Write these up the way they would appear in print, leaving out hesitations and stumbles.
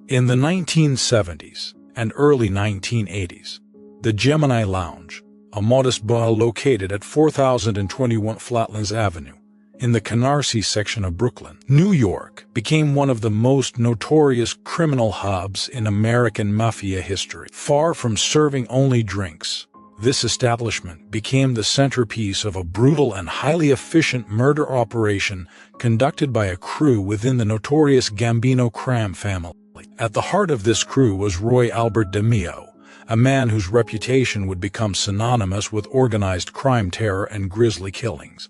In the 1970s and early 1980s, the Gemini Lounge, a modest bar located at 4021 Flatlands Avenue in the Canarsie section of Brooklyn, New York, became one of the most notorious criminal hubs in American mafia history. Far from serving only drinks, this establishment became the centerpiece of a brutal and highly efficient murder operation conducted by a crew within the notorious Gambino crime family. At the heart of this crew was Roy DeMeo, a man whose reputation would become synonymous with organized crime, terror, and grisly killings.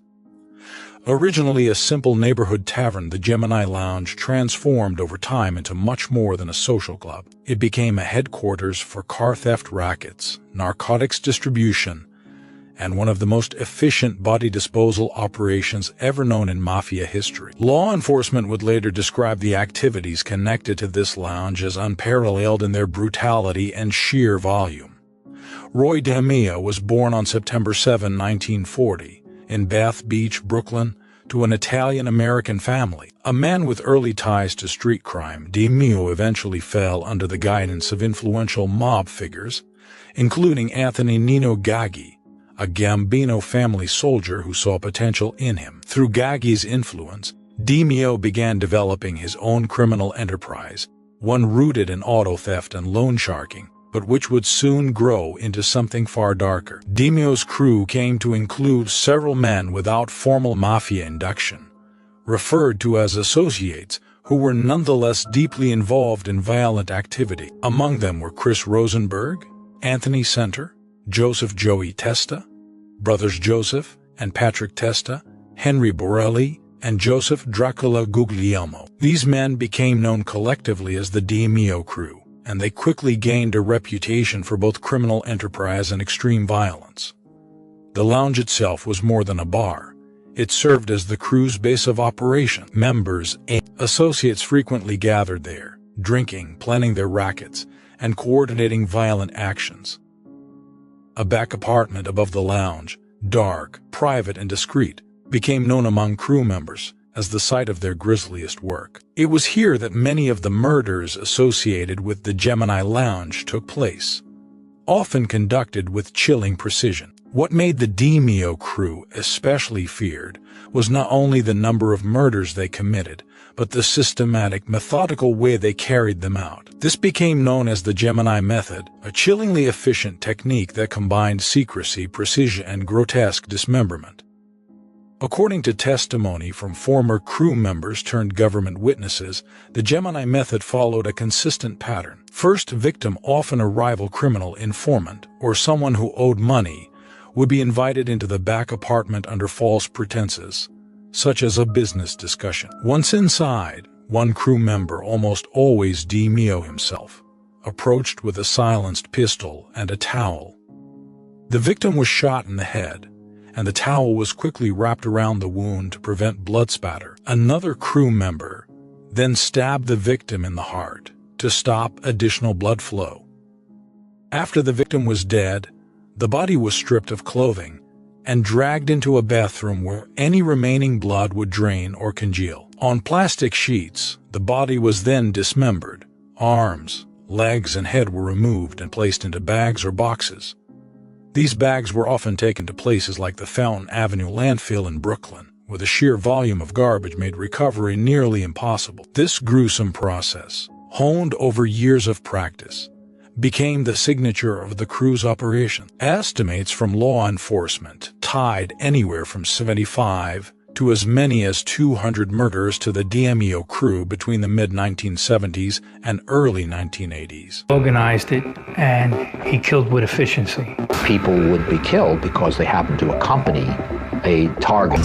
Originally a simple neighborhood tavern, the Gemini Lounge transformed over time into much more than a social club. It became a headquarters for car theft rackets, narcotics distribution, and one of the most efficient body disposal operations ever known in mafia history. Law enforcement would later describe the activities connected to this lounge as unparalleled in their brutality and sheer volume. Roy DeMeo was born on September 7, 1940, in Bath Beach, Brooklyn, to an Italian-American family. A man with early ties to street crime, DeMeo eventually fell under the guidance of influential mob figures, including Anthony Nino Gaggi, a Gambino family soldier who saw potential in him. Through Gaggi's influence, DeMeo began developing his own criminal enterprise, one rooted in auto theft and loan sharking, but which would soon grow into something far darker. DeMeo's crew came to include several men without formal mafia induction, referred to as associates, who were nonetheless deeply involved in violent activity. Among them were Chris Rosenberg, Anthony Center, Joseph Joey Testa, brothers Joseph and Patrick Testa, Henry Borelli, and Joseph Dracula Guglielmo. These men became known collectively as the DeMeo Crew, and they quickly gained a reputation for both criminal enterprise and extreme violence. The lounge itself was more than a bar. It served as the crew's base of operation. Members and associates frequently gathered there, drinking, planning their rackets, and coordinating violent actions. A back apartment above the lounge, dark, private, and discreet, became known among crew members as the site of their grisliest work. It was here that many of the murders associated with the Gemini Lounge took place, often conducted with chilling precision. What made the DeMeo Crew especially feared was not only the number of murders they committed, but the systematic, methodical way they carried them out. This became known as the Gemini Method, a chillingly efficient technique that combined secrecy, precision, and grotesque dismemberment. According to testimony from former crew members turned government witnesses, the Gemini Method followed a consistent pattern. First victim, often a rival criminal informant or someone who owed money, would be invited into the back apartment under false pretenses, such as a business discussion. Once inside, one crew member, almost always DeMeo himself, approached with a silenced pistol and a towel. The victim was shot in the head, and the towel was quickly wrapped around the wound to prevent blood spatter. Another crew member then stabbed the victim in the heart to stop additional blood flow. After the victim was dead, the body was stripped of clothing and dragged into a bathroom where any remaining blood would drain or congeal. On plastic sheets, the body was then dismembered. Arms, legs, and head were removed and placed into bags or boxes. These bags were often taken to places like the Fountain Avenue landfill in Brooklyn, where the sheer volume of garbage made recovery nearly impossible. This gruesome process, honed over years of practice, became the signature of the crew's operation. Estimates from law enforcement tied anywhere from 75 to as many as 200 murders to the DeMeo Crew between the mid-1970s and early 1980s. Organized it, and he killed with efficiency. People would be killed because they happened to accompany a target.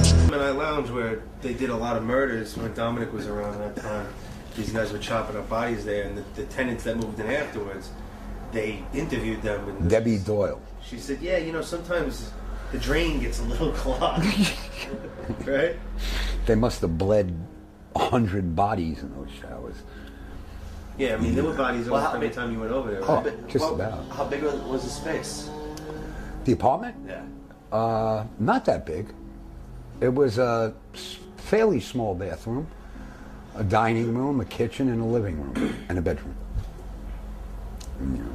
Gemini Lounge, where they did a lot of murders when Dominic was around that time, these guys were chopping up bodies there, and the tenants that moved in afterwards, they interviewed them. And Debbie Doyle. She said, yeah, you know, sometimes the drain gets a little clogged. Right? They must have bled 100 bodies in those showers. Yeah, I mean, there were bodies every time you went over there, right? Oh, just about. How big was the space? The apartment? Yeah. Not that big. It was fairly small bathroom, a dining room, a kitchen, and a living room, and a bedroom. And, you know,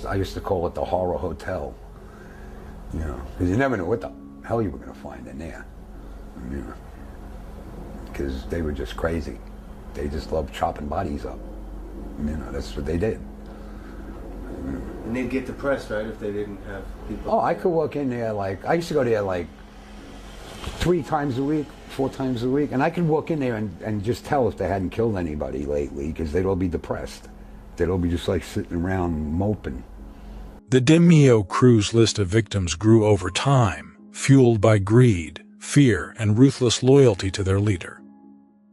I used to call it the horror hotel, you know, because you never knew what the hell you were going to find in there, you know, because they were just crazy. They just loved chopping bodies up. You know, that's what they did. And they'd get depressed, right, if they didn't have people. Oh, I could walk in there I used to go there 3 times a week, 4 times a week, and I could walk in there and just tell if they hadn't killed anybody lately, because they'd all be depressed. They'd all be just sitting around moping. The DeMeo Crew's list of victims grew over time, fueled by greed, fear, and ruthless loyalty to their leader.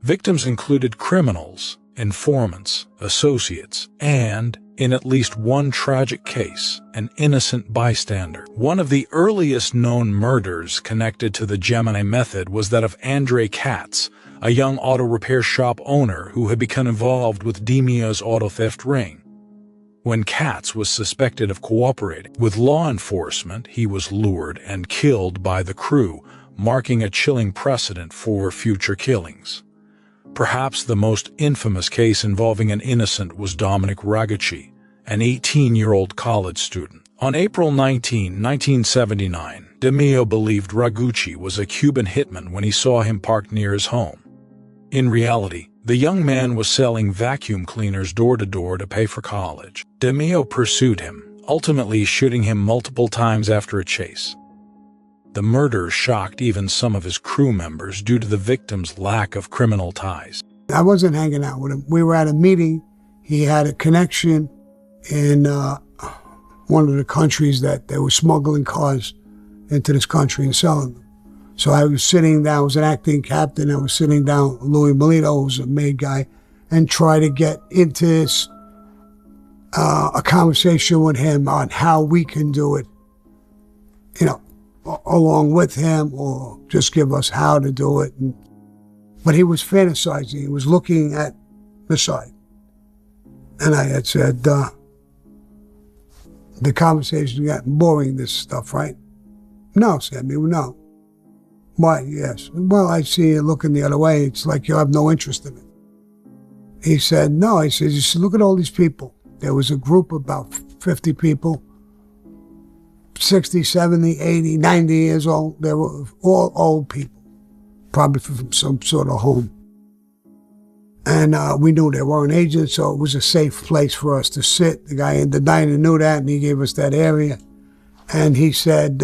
Victims included criminals, informants, associates, and, in at least one tragic case, an innocent bystander. One of the earliest known murders connected to the Gemini Method was that of Andre Katz, a young auto repair shop owner who had become involved with DeMeo's auto theft ring. When Katz was suspected of cooperating with law enforcement, he was lured and killed by the crew, marking a chilling precedent for future killings. Perhaps the most infamous case involving an innocent was Dominic Ragacci, an 18-year-old college student. On April 19, 1979, DeMeo believed Ragacci was a Cuban hitman when he saw him parked near his home. In reality, the young man was selling vacuum cleaners door-to-door to pay for college. DeMeo pursued him, ultimately shooting him multiple times after a chase. The murder shocked even some of his crew members due to the victim's lack of criminal ties. I wasn't hanging out with him. We were at a meeting. He had a connection in one of the countries that they were smuggling cars into this country and selling them. So I was sitting down, I was an acting captain, I was sitting down with Louis Melito, who's a maid guy, and try to get into this, a conversation with him on how we can do it, you know, along with him, or just give us how to do it. But he was fantasizing. He was looking at the side. And I had said, the conversation got boring, this stuff, right? No, Sammy, no. Why? Yes. Well, I see you looking the other way. It's like you have no interest in it. He said, no. He says, you should look at all these people. There was a group of about 50 people, 60, 70, 80, 90 years old. They were all old people, probably from some sort of home. And we knew they weren't agents, so it was a safe place for us to sit. The guy in the diner knew that, and he gave us that area. And he said,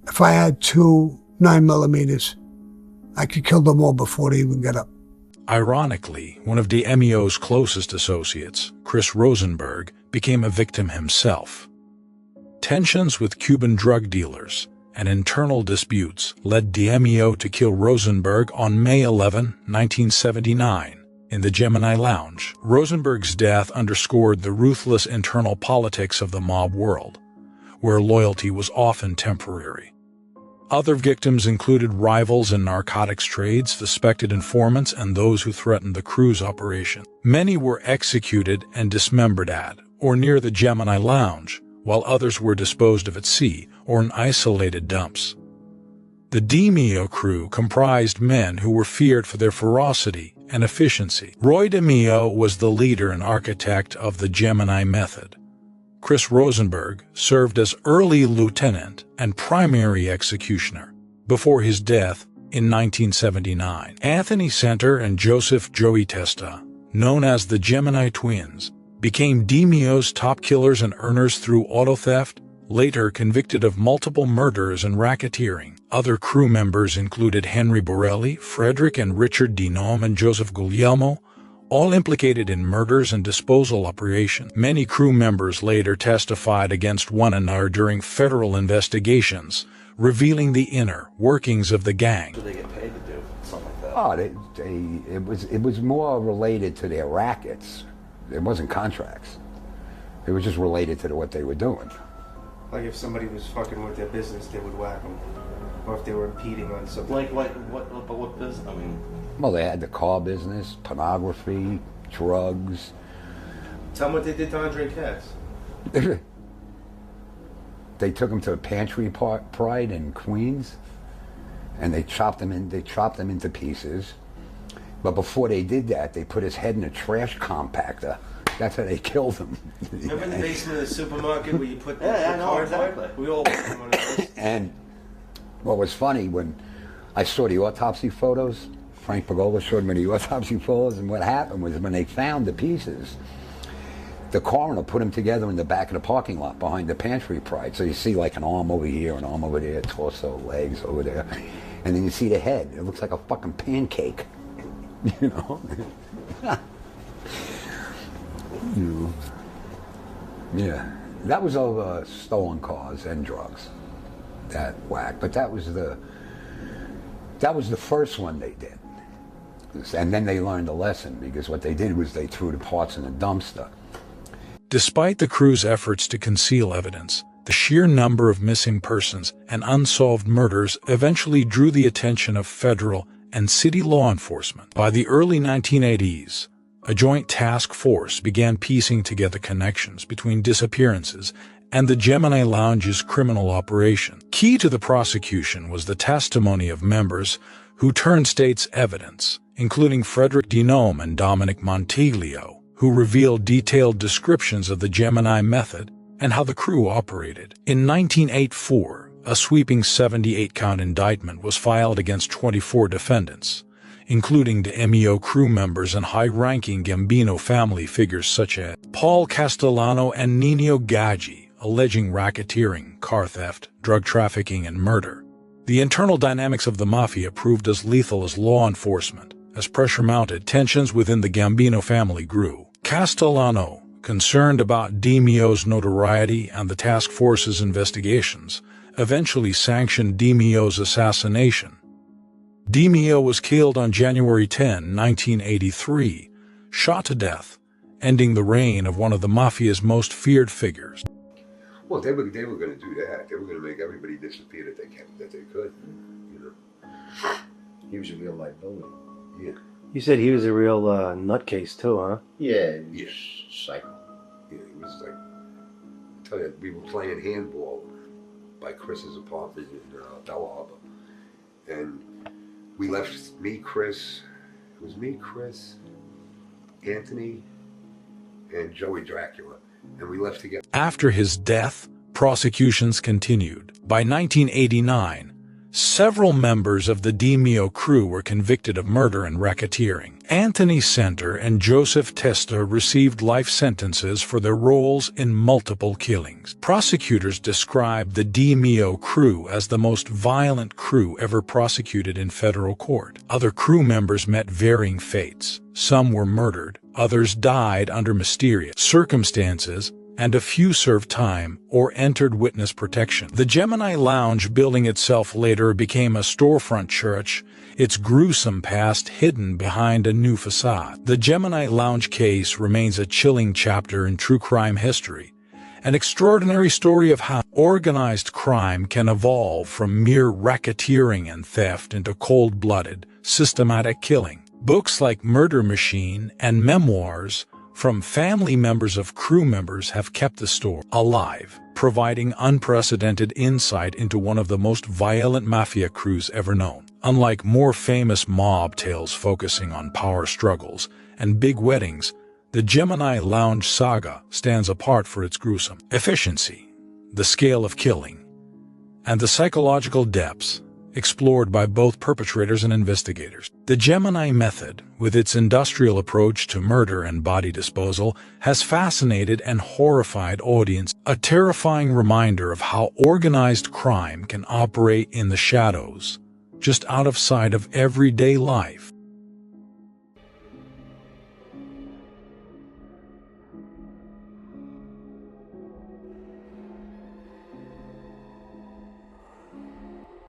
if I had 2 9mm, I could kill them all before they even get up. Ironically, one of DeMeo's closest associates, Chris Rosenberg, became a victim himself. Tensions with Cuban drug dealers and internal disputes led DeMeo to kill Rosenberg on May 11, 1979, in the Gemini Lounge. Rosenberg's death underscored the ruthless internal politics of the mob world, where loyalty was often temporary. Other victims included rivals in narcotics trades, suspected informants, and those who threatened the crew's operation. Many were executed and dismembered at or near the Gemini Lounge, while others were disposed of at sea or in isolated dumps. The DeMeo crew comprised men who were feared for their ferocity and efficiency. Roy DeMeo was the leader and architect of the Gemini Method. Chris Rosenberg served as early lieutenant and primary executioner before his death in 1979. Anthony Center and Joseph Joey Testa, known as the Gemini Twins, became DeMeo's top killers and earners through auto theft, later convicted of multiple murders and racketeering. Other crew members included Henry Borelli, Frederick and Richard Dinome, and Joseph Guglielmo, all implicated in murders and disposal operations. Many crew members later testified against one another during federal investigations, revealing the inner workings of the gang. What do they get paid to do? Something like that. Oh, it was more related to their rackets. It wasn't contracts. It was just related to what they were doing. Like if somebody was fucking with their business, they would whack them. Or if they were impeding on something. Like what business? I mean... Well, they had the car business, pornography, drugs. Tell them what they did to Andre Katz. They took him to the Pantry Pride in Queens, and they chopped him into pieces. But before they did that, they put his head in a trash compactor. That's how they killed him. Remember in the basement of the supermarket where you put the I know, cardboard? exactly. We all went in one of those. And what was funny, when I saw the autopsy photos, Frank Pagola showed me the autopsy photos, and what happened was when they found the pieces, the coroner put them together in the back of the parking lot behind the pantry pride. So you see like an arm over here, an arm over there, torso, legs over there, and then you see the head. It looks like a fucking pancake, you know? Yeah, that was over stolen cars and drugs, that whack. But that was the first one they did. And then they learned a lesson, because what they did was they threw the parts in a dumpster. Despite the crew's efforts to conceal evidence, the sheer number of missing persons and unsolved murders eventually drew the attention of federal and city law enforcement. By the early 1980s, a joint task force began piecing together connections between disappearances and the Gemini Lounge's criminal operation. Key to the prosecution was the testimony of members who turned state's evidence, including Frederick Denome and Dominic Montiglio, who revealed detailed descriptions of the Gemini Method and how the crew operated. In 1984, a sweeping 78-count indictment was filed against 24 defendants, including DeMeo crew members and high-ranking Gambino family figures such as Paul Castellano and Nino Gaggi, alleging racketeering, car theft, drug trafficking, and murder. The internal dynamics of the mafia proved as lethal as law enforcement. As pressure mounted, tensions within the Gambino family grew. Castellano, concerned about DeMeo's notoriety and the task force's investigations, eventually sanctioned DeMeo's assassination. DeMeo was killed on January 10, 1983, shot to death, ending the reign of one of the mafia's most feared figures. Well, they were going to do that. They were going to make everybody disappear that they could. You know, He was a real liability. yeah, You said he was a real nutcase too, huh? Yeah, he was psycho. yeah. It was like, I tell you, we were playing handball by Chris's apartment in Bella Harbor, and we left Chris, Anthony, and Joey Dracula, and we left together. After his death, prosecutions continued. By 1989, several members of the DeMeo crew were convicted of murder and racketeering. Anthony Center and Joseph Testa received life sentences for their roles in multiple killings. Prosecutors described the DeMeo crew as the most violent crew ever prosecuted in federal court. Other crew members met varying fates. Some were murdered, others died under mysterious circumstances, and a few served time or entered witness protection. The Gemini Lounge building itself later became a storefront church, its gruesome past hidden behind a new facade. The Gemini Lounge case remains a chilling chapter in true crime history, an extraordinary story of how organized crime can evolve from mere racketeering and theft into cold-blooded, systematic killing. Books like Murder Machine and memoirs from family members of crew members have kept the story alive, providing unprecedented insight into one of the most violent mafia crews ever known. Unlike more famous mob tales focusing on power struggles and big weddings, the Gemini Lounge saga stands apart for its gruesome efficiency, the scale of killing, and the psychological depths explored by both perpetrators and investigators. The Gemini Method, with its industrial approach to murder and body disposal, has fascinated and horrified audiences, a terrifying reminder of how organized crime can operate in the shadows, just out of sight of everyday life.